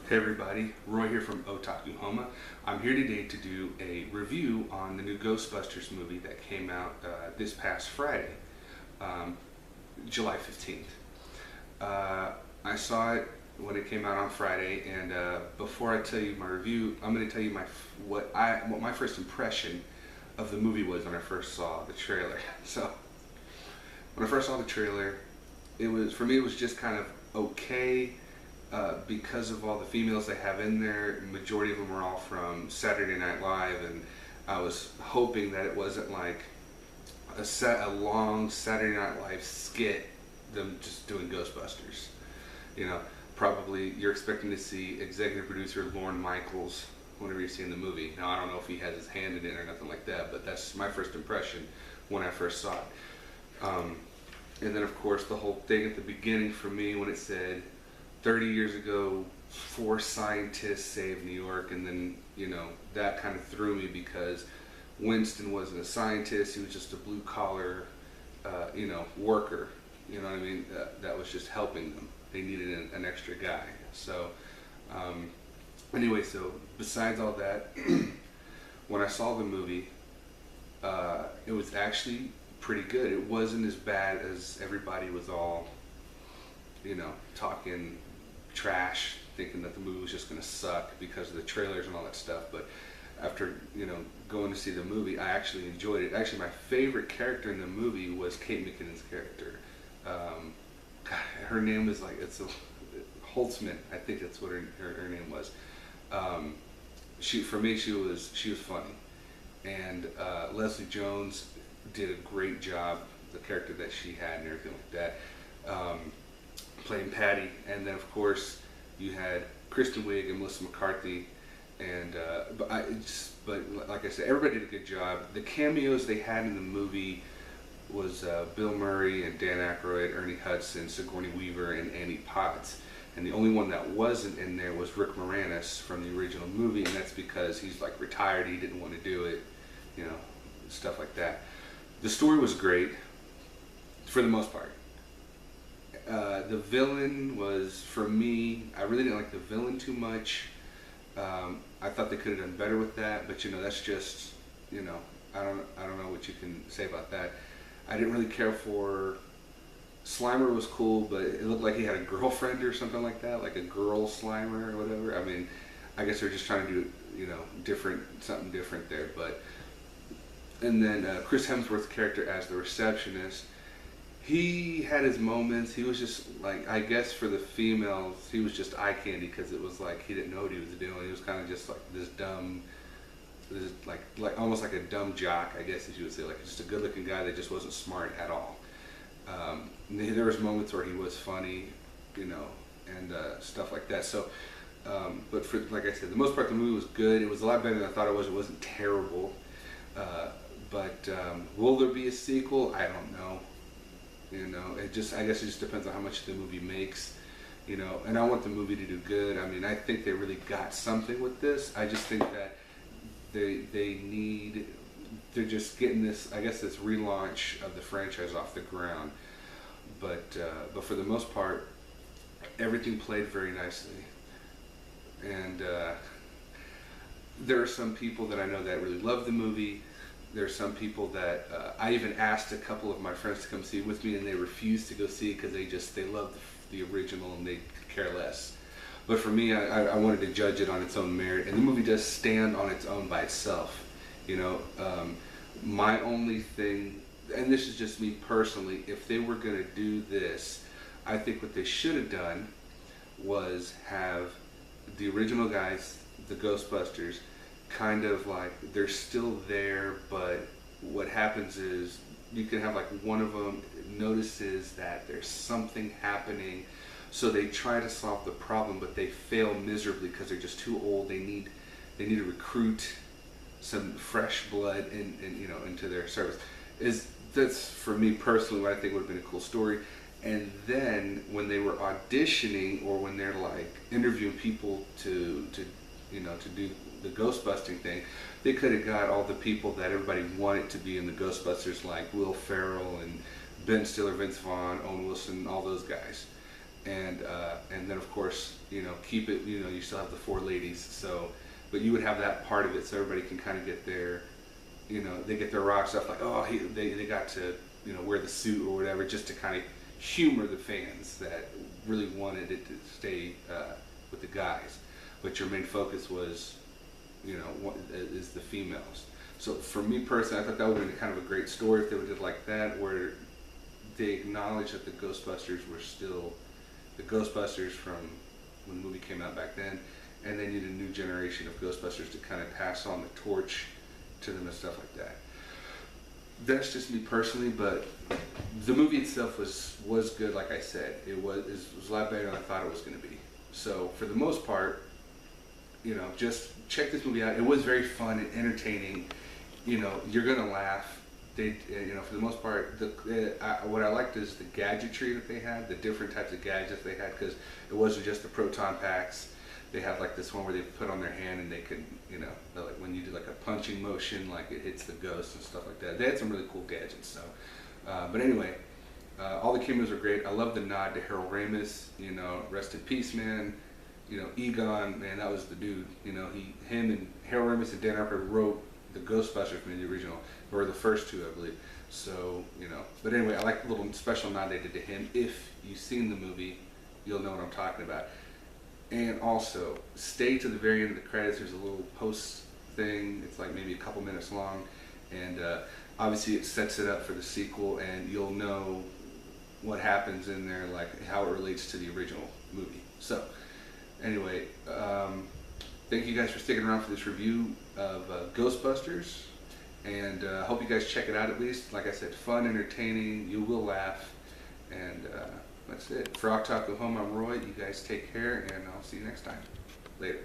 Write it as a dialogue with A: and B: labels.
A: Hey everybody, Roy here from OtakuHoma. I'm here today to do a review on the new Ghostbusters movie that came out this past Friday, July 15th. I saw it when it came out on Friday, and before I tell you my review, I'm going to tell you what my first impression of the movie was when I first saw the trailer. So, when I first saw the trailer, it was just kind of okay. Because of all the females they have in there, majority of them are all from Saturday Night Live, and I was hoping that it wasn't like a long Saturday Night Live skit, them just doing Ghostbusters. You know, probably you're expecting to see executive producer Lorne Michaels whenever you see in the movie. Now, I don't know if he has his hand in it or nothing like that, but that's my first impression when I first saw it. And then, of course, the whole thing at the beginning for me when it said 30 years ago, 4 scientists saved New York, and then, that kind of threw me because Winston wasn't a scientist, he was just a blue-collar, worker, you know what I mean, that was just helping them. They needed an extra guy. So, anyway, so besides all that, when I saw the movie, it was actually pretty good. It wasn't as bad as everybody was all, talking trash, thinking that the movie was just going to suck because of the trailers and all that stuff. But after going to see the movie, I actually enjoyed it. Actually, my favorite character in the movie was Kate McKinnon's character. God, her name was Holtzman. I think that's what her name was. For me, she was funny, and Leslie Jones did a great job. The character that she had and everything like that. Playing Patty, and then of course you had Kristen Wiig and Melissa McCarthy, and but like I said, everybody did a good job. The cameos they had in the movie was Bill Murray and Dan Aykroyd, Ernie Hudson, Sigourney Weaver, and Annie Potts. And the only one that wasn't in there was Rick Moranis from the original movie, and that's because he's retired. He didn't want to do it, stuff like that. The story was great for the most part. The villain was, for me, I really didn't like the villain too much. I thought they could have done better with that, but that's just, I don't know what you can say about that. I didn't really care for Slimer. Was cool, but it looked like he had a girlfriend or something like that, like a girl Slimer or whatever. I mean, I guess they're just trying to do, something different there. But and then Chris Hemsworth's character as the receptionist. He had his moments. He was just I guess for the females, he was just eye candy because it was he didn't know what he was doing. He was kind of just this dumb, almost like a dumb jock, I guess as you would say, just a good-looking guy that just wasn't smart at all. There was moments where he was funny, and stuff like that. So, but for like I said, the most part, the movie was good. It was a lot better than I thought it was. It wasn't terrible. But will there be a sequel? I don't know. I guess it just depends on how much the movie makes, and I want the movie to do good. I mean, I think they really got something with this. I just think that they're just getting this relaunch of the franchise off the ground. But for the most part, everything played very nicely. And there are some people that I know that really love the movie. There's some people that I even asked a couple of my friends to come see it with me, and they refused to go see it because they love the original and they care less. But for me, I wanted to judge it on its own merit, and the movie does stand on its own by itself. My only thing, and this is just me personally, if they were going to do this, I think what they should have done was have the original guys, the Ghostbusters, kind of they're still there, but what happens is you can have one of them notices that there's something happening, so they try to solve the problem, but they fail miserably because they're just too old. They need to recruit some fresh blood into their service. That's for me personally what I think would have been a cool story. And then when they were auditioning, or when they're interviewing people to do the Ghostbusting thing, they could have got all the people that everybody wanted to be in the Ghostbusters, like Will Ferrell and Ben Stiller, Vince Vaughn, Owen Wilson, all those guys. and then of course, keep it. You still have the four ladies. So, but you would have that part of it, so everybody can kind of get their, they get their rock stuff like, oh, they got to, wear the suit or whatever, just to kind of humor the fans that really wanted it to stay with the guys. But your main focus was, is the females. So for me personally, I thought that would have been kind of a great story if they would have did like that, where they acknowledged that the Ghostbusters were still the Ghostbusters from when the movie came out back then, and they need a new generation of Ghostbusters to kind of pass on the torch to them and stuff like that. That's just me personally, but the movie itself was good. Like I said, it was a lot better than I thought it was going to be. So for the most part, just check this movie out. It was very fun and entertaining. You're gonna laugh. They, for the most part, what I liked is the gadgetry that they had, the different types of gadgets they had, because it wasn't just the proton packs. They had like this one where they put on their hand and they could, like when you do like a punching motion, like it hits the ghost and stuff like that. They had some really cool gadgets. So, but anyway, all the cameos were great. I love the nod to Harold Ramis. Rest in peace, man. Egon, man, that was the dude. Him and Harold Ramis and Dan Harper wrote the Ghostbusters from the original, or the first two, I believe. So, but anyway, I like the little special nod they did to him. If you've seen the movie, you'll know what I'm talking about. And also, stay to the very end of the credits. There's a little post thing. It's like maybe a couple minutes long, and obviously it sets it up for the sequel, and you'll know what happens in there, like how it relates to the original movie. So, anyway, thank you guys for sticking around for this review of Ghostbusters, and hope you guys check it out at least. Like I said, fun, entertaining, you will laugh, and that's it. For OtakuHoma, I'm Roy. You guys take care, and I'll see you next time. Later.